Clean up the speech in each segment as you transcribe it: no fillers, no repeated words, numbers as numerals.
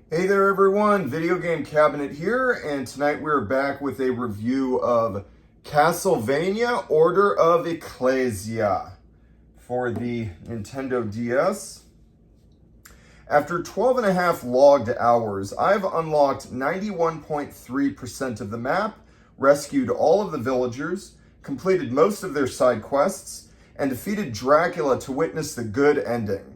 Hey there everyone, Video Game Cabinet here, and tonight we're back with a review of Castlevania Order of Ecclesia for the Nintendo DS. After 12 and a half logged hours, I've unlocked 91.3% of the map, rescued all of the villagers, completed most of their side quests, and defeated Dracula to witness the good ending.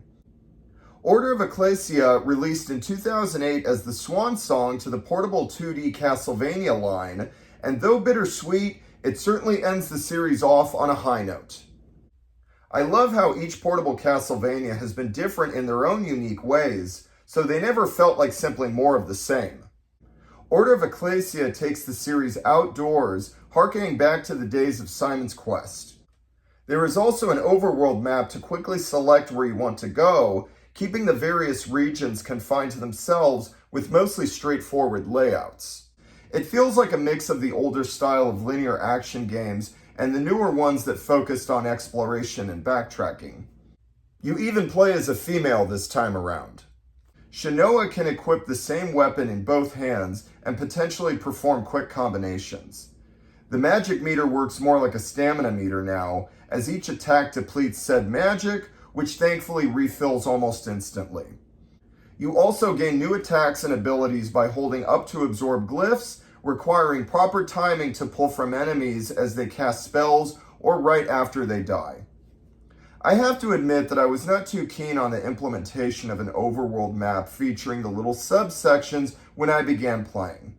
Order of Ecclesia released in 2008 as the swan song to the portable 2D Castlevania line, and though bittersweet, it certainly ends the series off on a high note. I love how each portable Castlevania has been different in their own unique ways, so they never felt like simply more of the same. Order of Ecclesia takes the series outdoors, harkening back to the days of Simon's Quest. There is also an overworld map to quickly select where you want to go, keeping the various regions confined to themselves with mostly straightforward layouts. It feels like a mix of the older style of linear action games and the newer ones that focused on exploration and backtracking. You even play as a female this time around. Shinoa can equip the same weapon in both hands and potentially perform quick combinations. The magic meter works more like a stamina meter now, as each attack depletes said magic, which thankfully refills almost instantly. You also gain new attacks and abilities by holding up to absorb glyphs, requiring proper timing to pull from enemies as they cast spells or right after they die. I have to admit that I was not too keen on the implementation of an overworld map featuring the little subsections when I began playing.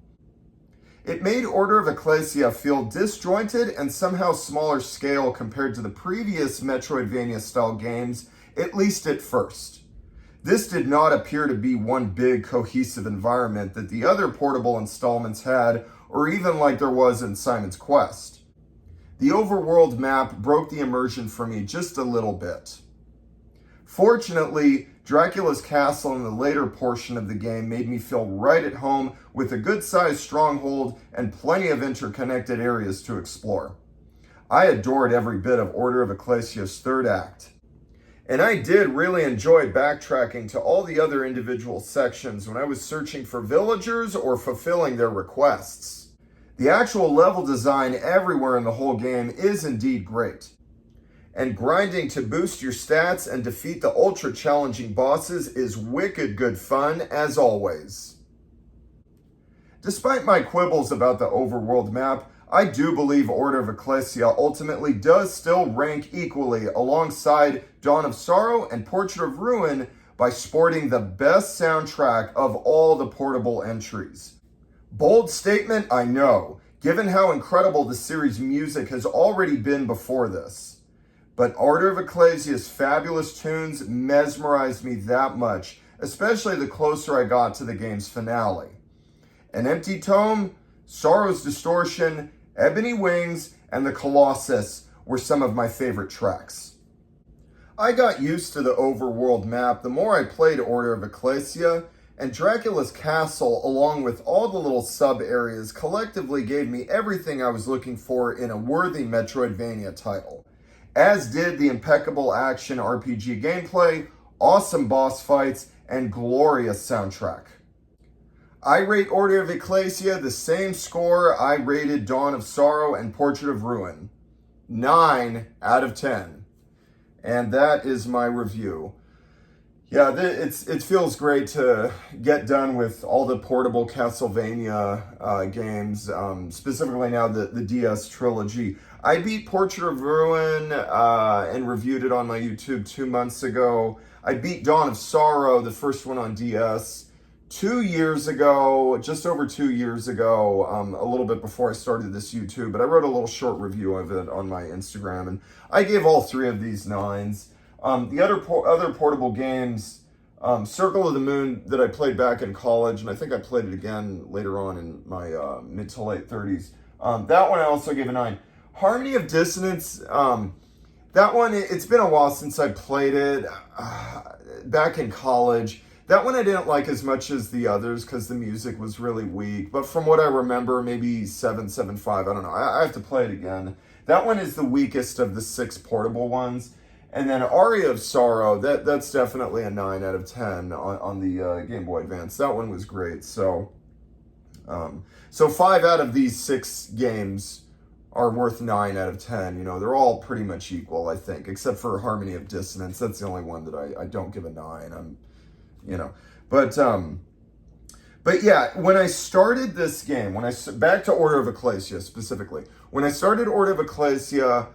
It made Order of Ecclesia feel disjointed and somehow smaller scale compared to the previous Metroidvania-style games, at least at first. This did not appear to be one big cohesive environment that the other portable installments had, or even like there was in Simon's Quest. The overworld map broke the immersion for me just a little bit. Fortunately, Dracula's castle in the later portion of the game made me feel right at home with a good-sized stronghold and plenty of interconnected areas to explore. I adored every bit of Order of Ecclesia's third act. And I did really enjoy backtracking to all the other individual sections when I was searching for villagers or fulfilling their requests. The actual level design everywhere in the whole game is indeed great. And grinding to boost your stats and defeat the ultra-challenging bosses is wicked good fun, as always. Despite my quibbles about the overworld map, I do believe Order of Ecclesia ultimately does still rank equally alongside Dawn of Sorrow and Portrait of Ruin by sporting the best soundtrack of all the portable entries. Bold statement, I know, given how incredible the series' music has already been before this. But Order of Ecclesia's fabulous tunes mesmerized me that much, especially the closer I got to the game's finale. An Empty Tome, Sorrow's Distortion, Ebony Wings, and The Colossus were some of my favorite tracks. I got used to the overworld map the more I played Order of Ecclesia, and Dracula's castle, along with all the little sub-areas, collectively gave me everything I was looking for in a worthy Metroidvania title. As did the impeccable action RPG gameplay, awesome boss fights, and glorious soundtrack. I rate Order of Ecclesia the same score I rated Dawn of Sorrow and Portrait of Ruin. 9 out of 10. And that is my review. Yeah, it feels great to get done with all the portable Castlevania games, specifically now the DS trilogy. I beat Portrait of Ruin and reviewed it on my YouTube 2 months ago. I beat Dawn of Sorrow, the first one on DS, 2 years ago, just over 2 years ago, a little bit before I started this YouTube, but I wrote a little short review of it on my Instagram, and I gave all 3 of these 9s. The other portable games, Circle of the Moon, that I played back in college, and I think I played it again later on in my mid to late 30s. That one I also gave a 9. Harmony of Dissonance, that one, it's been a while since I played it, back in college. That one I didn't like as much as the others because the music was really weak, but from what I remember, maybe 7.75, I don't know. I have to play it again. That one is the weakest of the 6 portable ones. And then Aria of Sorrow, that's definitely a 9 out of 10 on the Game Boy Advance. That one was great. So 5 out of these 6 games are worth 9 out of 10. You know, they're all pretty much equal, I think, except for Harmony of Dissonance. That's the only one that I don't give a 9. But yeah, when I started this game, back to Order of Ecclesia specifically, when I started Order of Ecclesia,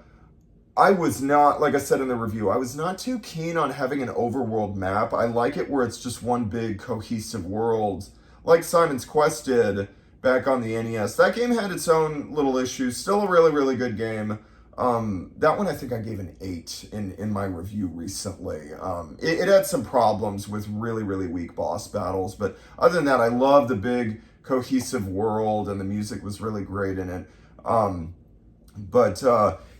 I was not, like I said in the review, I was not too keen on having an overworld map. I like it where it's just one big cohesive world, like Simon's Quest did back on the NES. That game had its own little issues. Still a really, really good game. That one I think I gave an 8 in my review recently. It had some problems with really, really weak boss battles, but other than that, I love the big cohesive world, and the music was really great in it.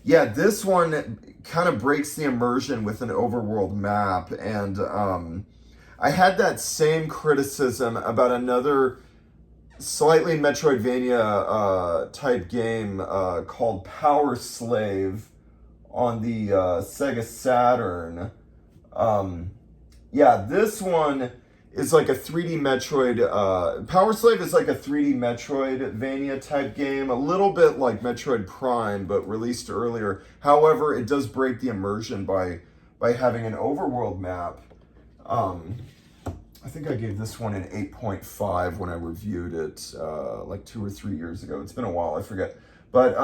Yeah, this one kind of breaks the immersion with an overworld map, and I had that same criticism about another slightly Metroidvania type game called Power Slave on the Sega Saturn. Yeah, this one is like a 3D Metroid. Power Slave is like a 3D Metroidvania type game, a little bit like Metroid Prime, but released earlier. However, it does break the immersion by having an overworld map. I think I gave this one an 8.5 when I reviewed it like 2 or 3 years ago. It's been a while, I forget. But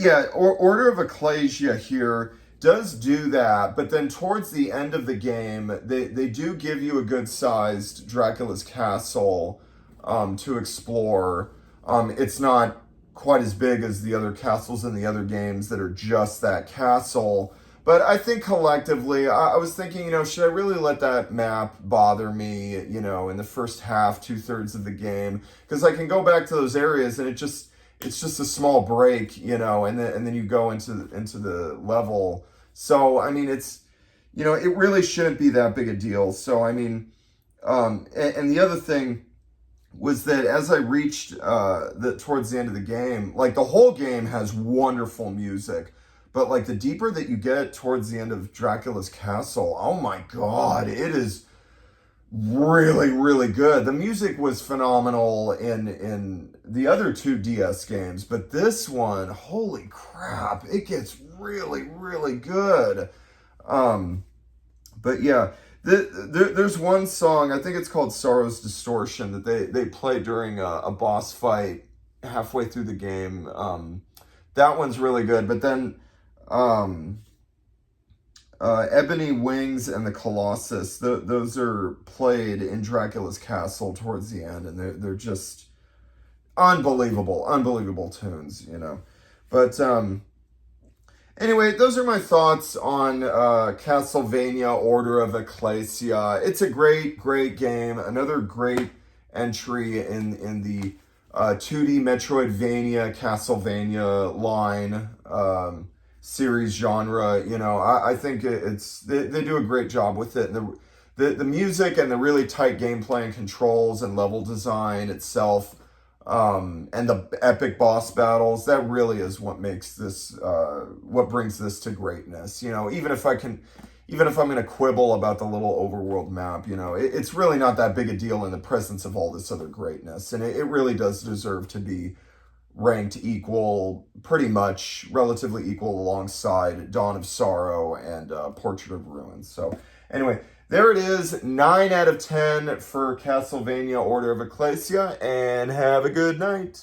yeah, Order of Ecclesia here does do that, but then towards the end of the game, they do give you a good-sized Dracula's Castle to explore. It's not quite as big as the other castles in the other games that are just that castle. But I think collectively, I was thinking, should I really let that map bother me, in the first half, 2/3 of the game? Because I can go back to those areas and it's just a small break, and then you go into the level. So, I mean, it really shouldn't be that big a deal. So, I mean, and the other thing was that as I reached towards the end of the game, like the whole game has wonderful music. But like the deeper that you get towards the end of Dracula's Castle, oh my God, it is really, really good. The music was phenomenal in the other 2 DS games, but this one, holy crap, it gets really, really good. But yeah, there's one song, I think it's called Sorrow's Distortion, that they play during a boss fight halfway through the game. That one's really good, but then Ebony Wings and the Colossus, those are played in Dracula's Castle towards the end, and they're just unbelievable tunes, But anyway, those are my thoughts on Castlevania Order of Ecclesia. It's a great game, another great entry in the 2D Metroidvania, Castlevania line, series genre. I think they do a great job with it. And the music and the really tight gameplay and controls and level design itself, and the epic boss battles, that really is what makes this, what brings this to greatness. Even if I'm going to quibble about the little overworld map, it's really not that big a deal in the presence of all this other greatness. And it really does deserve to be ranked equal, pretty much relatively equal alongside Dawn of Sorrow and Portrait of Ruins. So anyway, there it is, 9 out of 10 for Castlevania Order of Ecclesia, and have a good night.